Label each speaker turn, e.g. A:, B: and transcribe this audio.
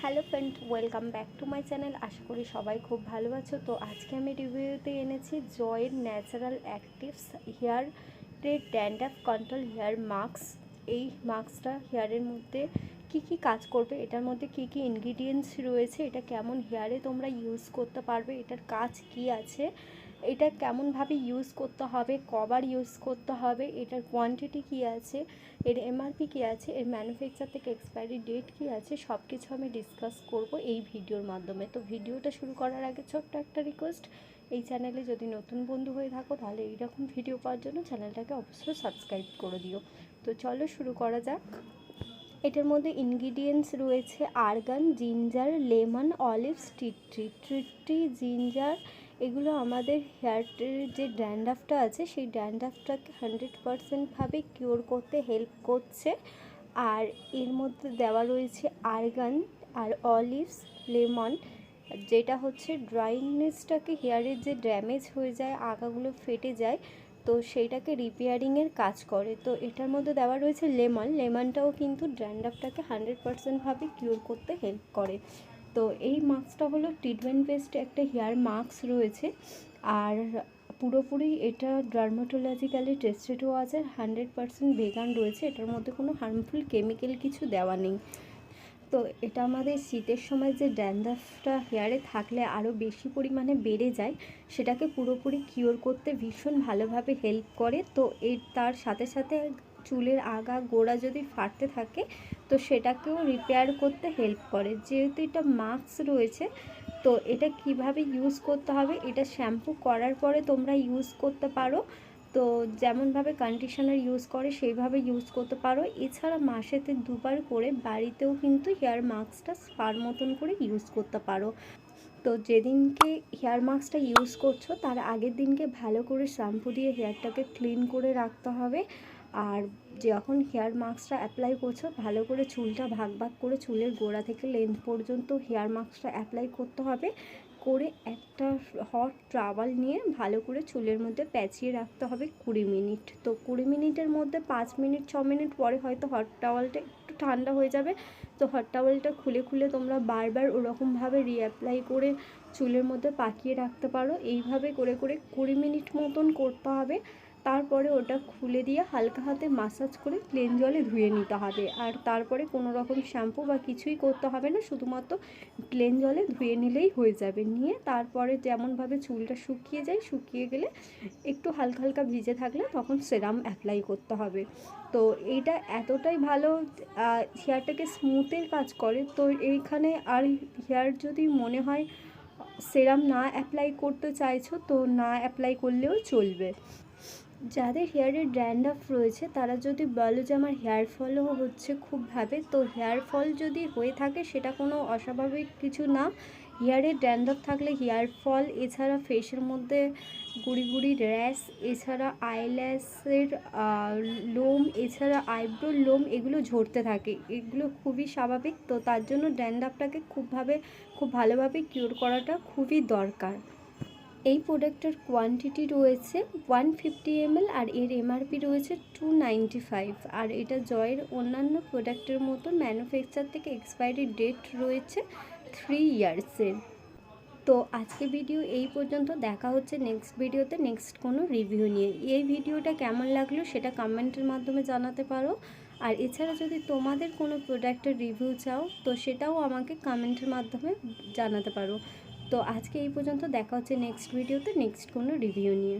A: Hello friend, welcome back to my channel. আশা করি সবাই খুব ভালো আছো। তো আজকে আমি রিভিউতে এনেছি জয়ের natural actives hair dandruff control hair mask. এই মাস্কটা হেয়ারের মধ্যে কি কাজ করবে, এটার মধ্যে কি ইনগ্রিডিয়েন্টস রয়েছে, এটা কেমন হেয়ারে তোমরা ইউজ করতে পারবে, এটার কাজ কি আছে, এটা কেমনভাবে ইউজ করতে হবে, কবার ইউজ করতে হবে, এটার কোয়ান্টিটি কী আছে, এর এমআরপি কী আছে, এর ম্যানুফ্যাকচার থেকে এক্সপায়ারি ডেট কী আছে, সব কিছু আমি ডিসকাস করব এই ভিডিওর মাধ্যমে। তো ভিডিওটা শুরু করার আগে ছোট্ট একটা রিকোয়েস্ট, এই চ্যানেলে যদি নতুন বন্ধু হয়ে থাকো তাহলে এইরকম ভিডিও পাওয়ার জন্য চ্যানেলটাকে অবশ্যই সাবস্ক্রাইব করে দিও। তো চলো শুরু করা যাক। এটার মধ্যে ইনগ্রিডিয়েন্টস রয়েছে আর্গান, জিঞ্জার, লেমন, অলিভস, টি জিঞ্জার। এগুলো আমাদের হেয়ারের যে ড্যান্ড্রাফটা আছে সেই ড্যান্ড্রাফটাকে 100%ভাবে কিওর করতে হেল্প করছে। আর এর মধ্যে দেওয়া রয়েছে আর্গান আর অলিভস, লেমন, যেটা হচ্ছে ড্রাইনেসটাকে, হেয়ারের যে ড্যামেজ হয়ে যায়, আগাগুলো ফেটে যায়, তো সেইটাকে রিপেয়ারিংয়ের কাজ করে। তো এটার মধ্যে দেওয়া রয়েছে লেমনটাও কিন্তু ড্যান্ড্রাফটাকে 100%ভাবে কিওর করতে হেল্প করে। তো এই মাস্কটা হলো ট্রিটমেন্ট বেসড একটা হেয়ার মাস্ক রয়েছে, আর পুরোপুরি এটা ডার্মাটোলজিক্যালি টেস্টেডও আছে, 100% ভেগান রয়েছে, এটার মধ্যে কোনো হার্মফুল কেমিক্যাল কিছু দেওয়া নেই। তো এটা আমাদের শীতের সময় যে ড্যান্ড্রাফটা হেয়ারে থাকলে আরও বেশি পরিমাণে বেড়ে যায়, সেটাকে পুরোপুরি কিওর করতে ভীষণ ভালোভাবে হেল্প করে। তো তার সাথে সাথে চুলের আগা গোড়া যদি ফাটতে থাকে তো সেটাকেও রিপেয়ার করতে হেল্প করে। যেহেতু এটা মাস্ক রয়েছে, তো এটা কিভাবে ইউজ করতে হবে, এটা শ্যাম্পু করার পরে তোমরা ইউজ করতে পারো। তো যেমনভাবে কন্ডিশনার ইউজ করে সেইভাবে ইউজ করতে পারো। এছাড়া মাসেতে 2বার করে বাড়িতেও কিন্তু হেয়ার মাস্কটা স্পার মতন করে ইউজ করতে পারো। তো যেদিনকে হেয়ার মাস্কটা ইউজ করছো তার আগের দিনকে ভালো করে শ্যাম্পু দিয়ে হেয়ারটাকে ক্লিন করে রাখতে হবে। আর যখন হেয়ার মাস্কটা অ্যাপ্লাই করছো ভালো করে চুলটা ভাগ করে চুলের গোড়া থেকে লেন্থ পর্যন্ত হেয়ার মাস্কটা অ্যাপ্লাই করতে হবে। করে একটা হট টাওয়াল নিয়ে ভালো করে চুলের মধ্যে প্যাঁচিয়ে রাখতে হবে 20 মিনিট। তো 20 মিনিটের মধ্যে 5 মিনিট 6 মিনিট পরে হয়তো হট টাওয়ালটা একটু ঠান্ডা হয়ে যাবে। তো হট টাওয়ালটা খুলে তোমরা বারবার ওরকমভাবে রিঅ্যাপ্লাই করে চুলের মধ্যে পাকিয়ে রাখতে পারো। এইভাবে করে 20 মিনিট মতন করতে হবে। তারপরে ওটা খুলে দিয়ে হালকা হাতে মাসাজ করে প্লেন জলে ধুয়ে নিতে হবে। আর তারপরে কোনো রকম শ্যাম্পু বা কিছুই করতে হবে না, শুধুমাত্র প্লেন জলে ধুয়ে নিলেই হয়ে যাবে। নিয়ে তারপরে যেমনভাবে চুলটা শুকিয়ে যায়, শুকিয়ে গেলে একটু হালকা হালকা ভিজে থাকলে তখন সেরাম অ্যাপ্লাই করতে হবে। তো এইটা এতটাই ভালো, হেয়ারটাকে স্মুথের কাজ করে। তো এইখানে আর হেয়ার যদি মনে হয় সেরাম না অ্যাপ্লাই করতে চাইছো তো না অ্যাপ্লাই করলেও চলবে। যাদের হেয়ারের ড্যান্ড্রাফ রয়েছে তারা যদি বলো যে আমার হেয়ার ফলও হচ্ছে খুবভাবে, তো হেয়ার ফল যদি হয়ে থাকে সেটা কোনো অস্বাভাবিক কিছু না। হেয়ারের ড্যান্ড্রাফ থাকলে হেয়ার ফল, এছাড়া ফেসের মধ্যে গুড়ি র্যাশ, এছাড়া আইল্যাশের লোম, এছাড়া আইব্রোর লোম, এগুলো ঝরতে থাকে, এগুলো খুবই স্বাভাবিক। তো তার জন্য ড্যান্ড্রাফটাকে খুব ভালোভাবে কিওর করাটা খুবই দরকার। এই প্রোডাক্টের কোয়ান্টিটি রয়েছে 150 ml আর এর এমআরপি রয়েছে 295। আর এটা জয়ের অন্যান্য প্রোডাক্টের মতো ম্যানুফ্যাকচার থেকে এক্সপায়ারি ডেট রয়েছে 3 ইয়ার্সের। তো আজকে ভিডিও এই পর্যন্ত, দেখা হচ্ছে নেক্সট ভিডিওতে নেক্সট কোনো রিভিউ নিয়ে। এই ভিডিওটা কেমন লাগলো সেটা কমেন্টের মাধ্যমে জানাতে পারো। আর এছাড়া যদি তোমাদের কোনো প্রোডাক্টের রিভিউ চাও তো সেটাও আমাকে কমেন্টের মাধ্যমে জানাতে পারো। তো আজকে এই পর্যন্ত, দেখা হচ্ছে নেক্সট ভিডিওতে নেক্সট কোনো রিভিউ নিয়ে।